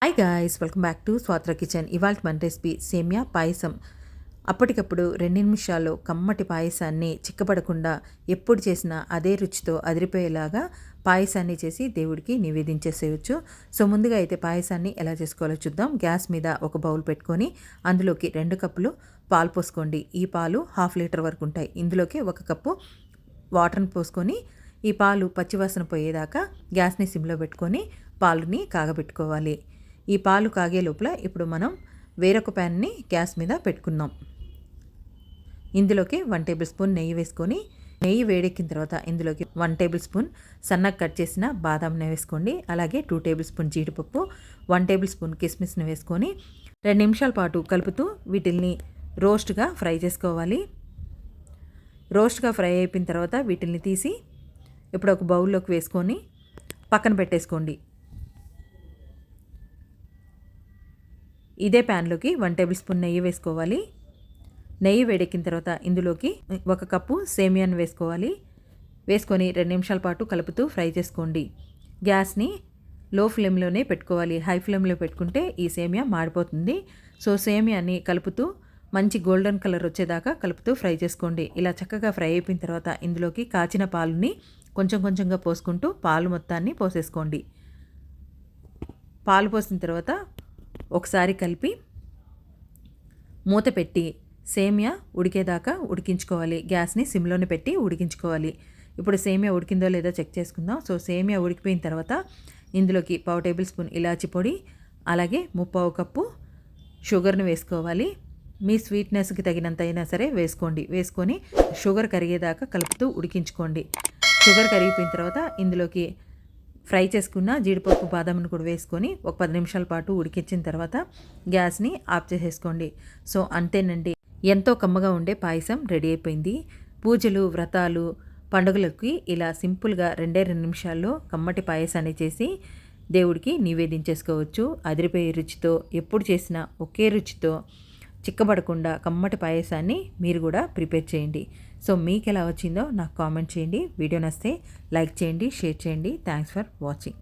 Hi guys, welcome back to Swathra kitchen. ఇవాళ మన recipe సేమియా పాయసం. అప్పటికప్పుడు 2 నిమిషాల్లో కమ్మటి పాయసాన్ని చిక్కపడకుండా ఎప్పుడు చేసినా అదే రుచితో అదిరిపోయేలాగా పాయసాన్ని చేసి దేవుడికి నివేదించేసేయచ్చు. సో ముందుగా అయితే పాయసాన్ని ఎలా చేసుకోవాలో చూద్దాం. గ్యాస్ మీద ఒక బౌల్ పెట్టుకొని అందులోకి 2 కప్పులు పాలు పోసుకోండి. ఈ పాలు 1/2 లీటర్ వరకు ఉంటాయి. ఇందులోకి 1 కప్పు వాటర్ని పోసుకొని ఈ పాలు పచ్చివాసన పోయేదాకా గ్యాస్ని సిమ్లో పెట్టుకొని పాలుని కాగబెట్టుకోవాలి. ఈ పాలు కాగే లోపల ఇప్పుడు మనం వేరొక ప్యాన్ని గ్యాస్ మీద పెట్టుకుందాం. ఇందులోకి 1 టేబుల్ స్పూన్ నెయ్యి వేసుకొని, నెయ్యి వేడెక్కిన తర్వాత ఇందులోకి 1 టేబుల్ స్పూన్ సన్నగా కట్ చేసిన బాదాంని వేసుకోండి. అలాగే 2 టేబుల్ స్పూన్ జీడిపప్పు, 1 టేబుల్ స్పూన్ కిస్మిస్ని వేసుకొని 2 నిమిషాల పాటు కలుపుతూ వీటిల్ని రోస్ట్గా ఫ్రై చేసుకోవాలి. రోస్ట్గా ఫ్రై అయిపోయిన తర్వాత వీటిల్ని తీసి ఇప్పుడు ఒక బౌల్లోకి వేసుకొని పక్కన పెట్టేసుకోండి. ఇదే ప్యాన్లోకి 1 టేబుల్ స్పూన్ నెయ్యి వేసుకోవాలి. నెయ్యి వేడెక్కిన తర్వాత ఇందులోకి 1 కప్పు సేమియాను వేసుకోవాలి. వేసుకొని 2 నిమిషాల పాటు కలుపుతూ ఫ్రై చేసుకోండి. గ్యాస్ని లో ఫ్లేమ్లోనే పెట్టుకోవాలి. హై ఫ్లేమ్లో పెట్టుకుంటే ఈ సేమియా మాడిపోతుంది. సో సేమియాని కలుపుతూ మంచి గోల్డెన్ కలర్ వచ్చేదాకా కలుపుతూ ఫ్రై చేసుకోండి. ఇలా చక్కగా ఫ్రై అయిపోయిన తర్వాత ఇందులోకి కాచిన పాలుని కొంచెం కొంచెంగా పోసుకుంటూ పాలు మొత్తాన్ని పోసేసుకోండి. పాలు పోసిన తర్వాత ఒకసారి కలిపి మూత పెట్టి సేమియా ఉడికేదాకా ఉడికించుకోవాలి. గ్యాస్ని సిమ్లోనే పెట్టి ఉడికించుకోవాలి. ఇప్పుడు సేమియా ఉడికిందో లేదో చెక్ చేసుకుందాం. సో సేమియా ఉడికిపోయిన తర్వాత ఇందులోకి 1/2 టేబుల్ స్పూన్ ఇలాచి పొడి, అలాగే 1/2 కప్పు షుగర్ని వేసుకోవాలి. మీ స్వీట్నెస్కి తగినంత అయినా సరే వేసుకోండి. వేసుకొని షుగర్ కరిగేదాకా కలుపుతూ ఉడికించుకోండి. షుగర్ కరిగిపోయిన తర్వాత ఇందులోకి ఫ్రై చేసుకున్న జీడిపప్పు బాదాంను కూడా వేసుకొని ఒక 10 నిమిషాల పాటు ఉడికించిన తర్వాత గ్యాస్ని ఆఫ్ చేసేసుకోండి. సో అంతేనండి, ఎంతో కమ్మగా ఉండే పాయసం రెడీ అయిపోయింది. పూజలు, వ్రతాలు, పండుగలకి ఇలా సింపుల్గా 2 నిమిషాల్లో కమ్మటి పాయసాన్ని చేసి దేవుడికి నివేదించేసుకోవచ్చు. అదిరిపోయే రుచితో, ఎప్పుడు చేసినా ఒకే రుచితో చిక్కబడకుండా కమ్మటి పాయసాన్ని మీరు కూడా ప్రిపేర్ చేయండి. సో మీకు ఎలా వచ్చిందో నాకు కామెంట్ చేయండి. వీడియో నచ్చితే లైక్ చేయండి, షేర్ చేయండి. Thanks for watching.